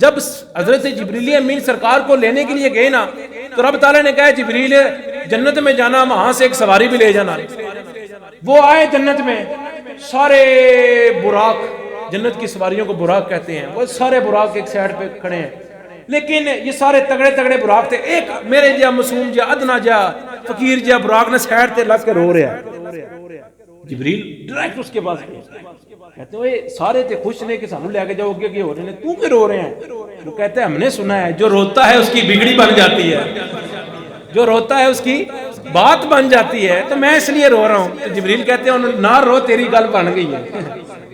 جب حضرت جبریل امین سرکار کو لینے کے لیے گئے نا تو رب تعالیٰ نے کہا جبریل جنت میں جانا، وہاں سے ایک سواری بھی لے جانا. وہ آئے جنت میں، سارے براق، جنت کی سواریوں کو براق کہتے ہیں، وہ سارے براق ایک سائڈ پہ کھڑے ہیں، لیکن یہ سارے تگڑے تگڑے براق تھے. ایک میرے جا معصوم جا ادنا جا فقیر جا براق نے سائڈ تے لگ کے رو رہا ہے. جبریل ڈائریکٹ اس کے پاس کہتے ہیں سارے تے خوش نے کہ سانو لے کے جاؤ، اگے اگے ہو رہے ہیں، تو کیوں رو رہے ہیں؟ وہ کہتے ہیں ہم نے سنا ہے جو روتا ہے اس کی بگڑی بن جاتی ہے، جو روتا ہے اس کی بات بن جاتی ہے، تو میں اس لیے رو رہا ہوں. تو جبریل کہتے ہیں نہ رو، تیری گل بن گئی ہے،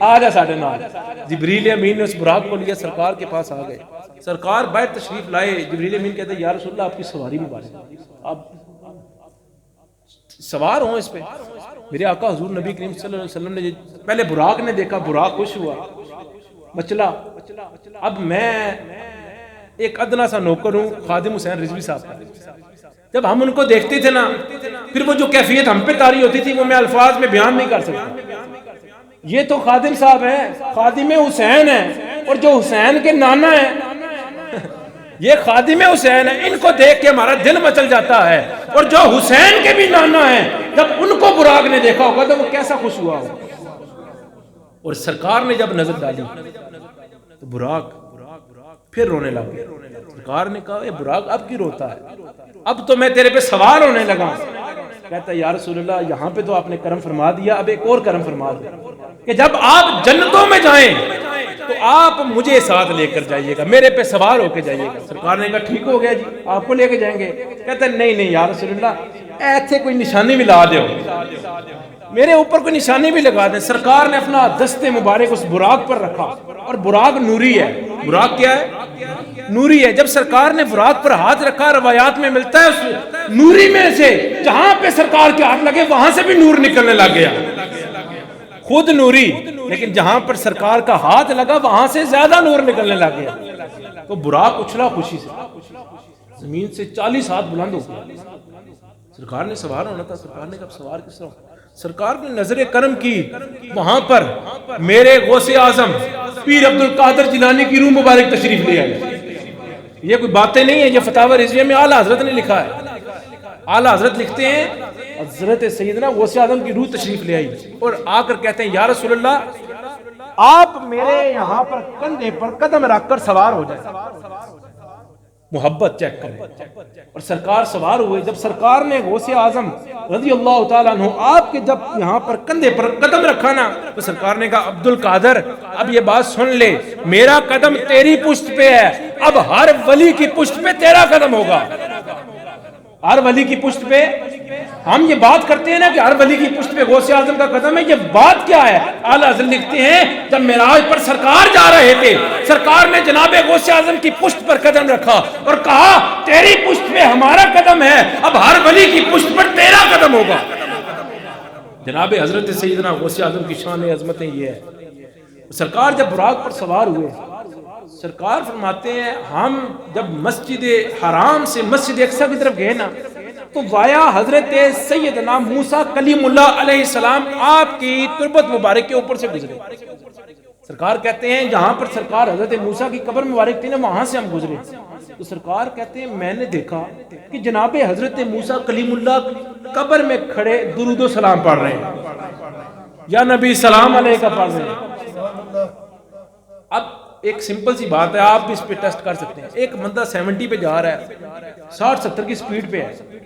آ جا ساڈے نال. جبریل امین نے اس براق کو لیا، سرکار کے پاس آ گئے. سرکار باہر تشریف لائے. جبریل امین کہتے ہیں یا رسول اللہ آپ کی سواری مبارک، آپ سوار ہوں اس پہ. میرے آقا حضور نبی کریم صلی اللہ علیہ وسلم نے پہلے براق نے دیکھا، براق خوش ہوا، مچلا. اب میں ایک ادنا سا نوکر ہوں خادم حسین رضوی صاحب کا. جب ہم ان کو دیکھتے تھے نا، پھر وہ جو کیفیت ہم پہ طاری ہوتی تھی وہ میں الفاظ میں بیان نہیں کر سکتا. یہ تو خادم صاحب ہیں، خادم حسین ہیں، اور جو حسین کے نانا ہیں یہ خادم حسین ہیں. ان کو دیکھ کے ہمارا دل مچل جاتا ہے. اور جو حسین کے بھی نانا ہیں، جب ان کو براق نے دیکھا ہوگا تو وہ کیسا خوش ہوا ہوگا. اور سرکار نے جب نظر ڈالی تو براق پھر رونے لگا. سرکار نے کہا اے براق اب کی روتا ہے؟ اب تو میں تیرے پہ سوار ہونے لگا. کہتا ہے یا رسول اللہ یہاں پہ تو آپ نے کرم فرما دیا، اب ایک اور کرم فرما دیا کہ جب آپ جنتوں میں جائیں تو آپ مجھے ساتھ لے کر جائیے گا، میرے پہ سوار ہو کے جائیے گا. سرکار نے کہا ٹھیک ہو گیا جی، آپ کو لے کے جائیں گے. کہتا ہے نہیں یا رسول اللہ ایسے کوئی نشانی بھی لا دو، میرے اوپر کوئی نشانی بھی لگا دیں. سرکار نے اپنا دست مبارک اس براق پر رکھا، اور براق نوری ہے. براق کیا ہے؟ نوری ہے. جب سرکار نے براق پر ہاتھ رکھا، روایات میں ملتا ہے اس نوری میں سے جہاں پہ سرکار کے ہاتھ لگے وہاں سے بھی نور نکلنے لگ گیا. خود نوری، لیکن جہاں پر سرکار کا ہاتھ لگا وہاں سے زیادہ نور نکلنے لگ گیا. تو براق اچھلا خوشی سے، زمین سے 40 ہاتھ بلند ہو گیا. سرکار نے سوار ہونا تھا. سرکار نے کب سوار کس طرح؟ سرکار نے نظر کرم کی، وہاں پر میرے غوث اعظم پیر عبد القادر جیلانی کی روح مبارک تشریف لے آئے. یہ کوئی باتیں نہیں ہیں، یہ فتاوی رضویہ میں اعلیٰ حضرت نے لکھا ہے. اعلیٰ حضرت لکھتے ہیں حضرت سیدنا غوث اعظم کی روح تشریف لے آئی اور آ کر کہتے ہیں یا رسول اللہ آپ میرے یہاں پر کندھے پر قدم رکھ کر سوار ہو جائیں. محبت چیک کریں. اور سرکار سوار ہوئے. جب سرکار نے غوث اعظم رضی اللہ تعالیٰ عنہ آپ کے جب یہاں پر کندھے پر قدم رکھا نا تو سرکار نے کہا عبد القادر اب یہ بات سن لے، میرا قدم تیری پشت پہ ہے، اب ہر ولی کی پشت پہ تیرا قدم ہوگا. ہر ولی کی پشت پہ ہم یہ بات کرتے ہیں نا کہ ہر ولی کی پشت پہ غوث اعظم کا قدم ہے. یہ بات کیا ہے؟ اعلیٰ حضرت لکھتے ہیں جب معراج پر سرکار جا رہے تھے، سرکار نے جناب غوث اعظم کی پشت پر قدم رکھا اور کہا تیری پشت پہ ہمارا قدم ہے، اب ہر ولی کی پشت پر تیرا قدم ہوگا. جناب حضرت سیدنا غوث اعظم کی شان عظمتیں یہ ہے. سرکار جب براق پر سوار ہوئے، سرکار فرماتے ہیں ہم جب مسجد حرام سے مسجد اقصی کی طرف گئے نا تو وایا حضرت سیدنا موسیٰ کلیم اللہ علیہ السلام آپ کی تربت مبارک کے اوپر سے گزرے. سرکار کہتے ہیں جہاں پر سرکار حضرت موسیٰ کی قبر مبارک تھی نا وہاں سے ہم گزرے. تو سرکار کہتے ہیں میں نے دیکھا کہ جناب حضرت موسیٰ کلیم اللہ قبر میں کھڑے درود و سلام پڑھ رہے ہیں، یا نبی سلام علیہ کا پڑھ رہے ہیں. اب ایک سمپل سی بات ہے، آپ بھی اس پہ ٹیسٹ کر سکتے ہیں. ایک بندہ 70 پہ جا رہا ہے، 60-70 کی سپیڈ پہ ہے.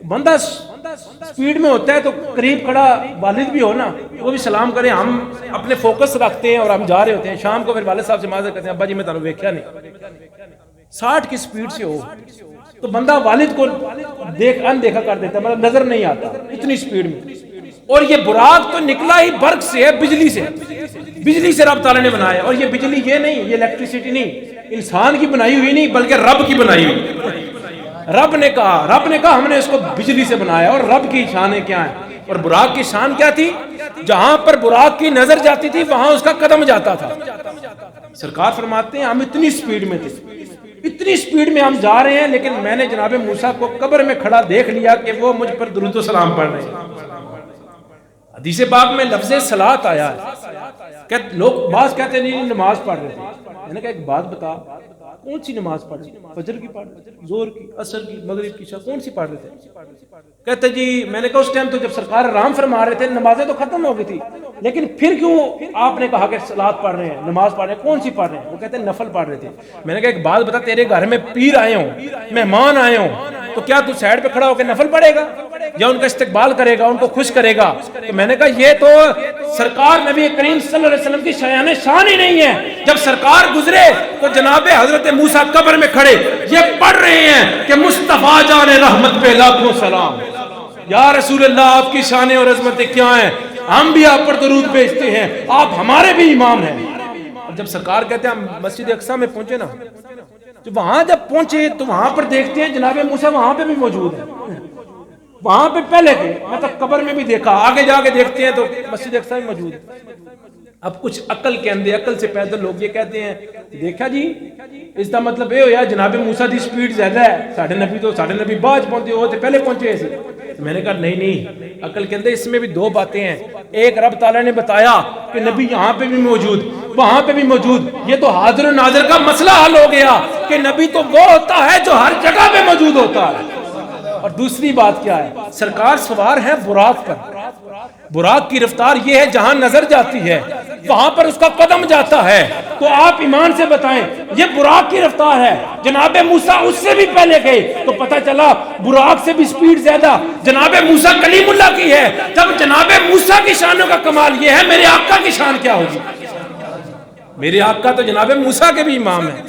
بندہ سپیڈ میں ہوتا ہے تو قریب کھڑا والد بھی ہو نا وہ بھی سلام کریں. ہم اپنے فوکس رکھتے ہیں اور ہم جا رہے ہوتے ہیں. شام کو پھر والد صاحب سے معذرت کرتے ہیں ابا جی میں تمہیں ویکھیا نہیں. 60 کی سپیڈ سے ہو تو بندہ والد کو اندیکھا کر دیتا ہے، مطلب نظر نہیں آتا اتنی سپیڈ میں. اور یہ براق تو نکلا ہی برق سے ہے، بجلی سے. بجلی سے رب تعالیٰ نے بنایا. اور یہ بجلی یہ نہیں، یہ الیکٹریسٹی نہیں انسان کی بنائی ہوئی نہیں بلکہ رب کی بنائی ہوئی. رب نے کہا ہم نے اس کو بجلی سے بنایا. اور رب کی شانیں کیا ہیں؟ اور براق کی شان کیا تھی؟ جہاں پر براق کی نظر جاتی تھی وہاں اس کا قدم جاتا تھا. سرکار فرماتے ہیں ہم اتنی سپیڈ میں تھے، اتنی سپیڈ میں ہم جا رہے ہیں، لیکن میں نے جناب موسیٰ کو قبر میں کھڑا دیکھ لیا کہ وہ مجھ پر درود و سلام پڑھ رہے ہیں. حدیث پاک میں لفظ صلاۃ آیا ہے. لوگ بعض کہتے ہیں نہیں نماز پڑھ رہے تھے. میں نے کہا ایک بات بتا، کون سی نماز پڑھ رہے تھے؟ فجر کی پڑھ رہے تھے، ظہر کی، عصر کی، مغرب کی، کون سی پڑھ رہے تھے؟ کہتے جی میں نے کہا اس ٹائم تو جب سرکار آرام فرما رہے تھے نمازیں تو ختم ہو گئی تھی، لیکن پھر کیوں آپ نے کہا کہ صلات پڑھ رہے ہیں، نماز پڑھ رہے ہیں؟ کون سی پڑھ رہے ہیں؟ وہ کہتے ہیں نفل پڑھ رہے تھے۔ میں نے کہا ایک بات بتا، تیرے گھر میں پیر آئے ہوں، مہمان آئے ہوں، تو کیا تو سائڈ پہ کھڑا ہو کے نفل پڑھے گا یا ان کا استقبال کرے گا، ان کو خوش کرے گا؟ تو میں نے کہا یہ تو سرکار نبی کریم صلی اللہ علیہ وسلم کی شان ہی نہیں ہے۔ جب سرکار گزرے تو جناب حضرت موسیٰ قبر میں کھڑے یہ پڑھ رہے ہیں کہ مصطفیٰ جان رحمت پہ لاکھوں سلام، یا رسول اللہ آپ کی شانیں اور عظمتیں کیا ہیں، ہم بھی آپ پر درود بھیجتے ہیں، آپ ہمارے بھی امام ہیں۔ اور جب سرکار کہتے ہیں ہم مسجد اقصیٰ میں پہنچے نا، تو وہاں جب پہنچے تو وہاں پر دیکھتے ہیں جناب موسیٰ وہاں پہ بھی موجود ہے، وہاں پہ پہلے گئے، میں تو قبر میں بھی دیکھا، آگے جا کے دیکھتے ہیں تو مسجد اقصیٰ میں موجود ہے۔ اب کچھ عقل کے اندر، عقل سے پیدا لوگ یہ کہتے ہیں دیکھا جی اس کا مطلب یہ ہویا جناب موسیٰ دی سپیڈ زیادہ ہے، ساڑھے نبی بعد پہنچے ہوتے پہلے پہنچے ایسے۔ میں نے کہا نہیں، عقل کے اندر اس میں بھی دو باتیں ہیں، ایک رب تعالیٰ نے بتایا کہ نبی یہاں پہ بھی موجود وہاں پہ بھی موجود، یہ تو حاضر و ناظر کا مسئلہ حل ہو گیا کہ نبی تو وہ ہوتا ہے جو ہر جگہ پہ موجود ہوتا ہے۔ اور دوسری بات کیا ہے، سرکار سوار ہے براق پر، براق کی رفتار یہ ہے جہاں نظر جاتی ہے وہاں پر اس کا قدم جاتا ہے، تو آپ ایمان سے بتائیں یہ براق کی رفتار ہے، جناب موسیٰ اس سے بھی پہلے گئے، تو پتہ چلا براق سے بھی سپیڈ زیادہ جناب موسیٰ کلیم اللہ کی ہے۔ جب جناب موسیٰ کی شانوں کا کمال یہ ہے، میرے آقا کی شان کیا ہوگی؟ میرے آقا تو جناب موسیٰ کے بھی امام ہیں۔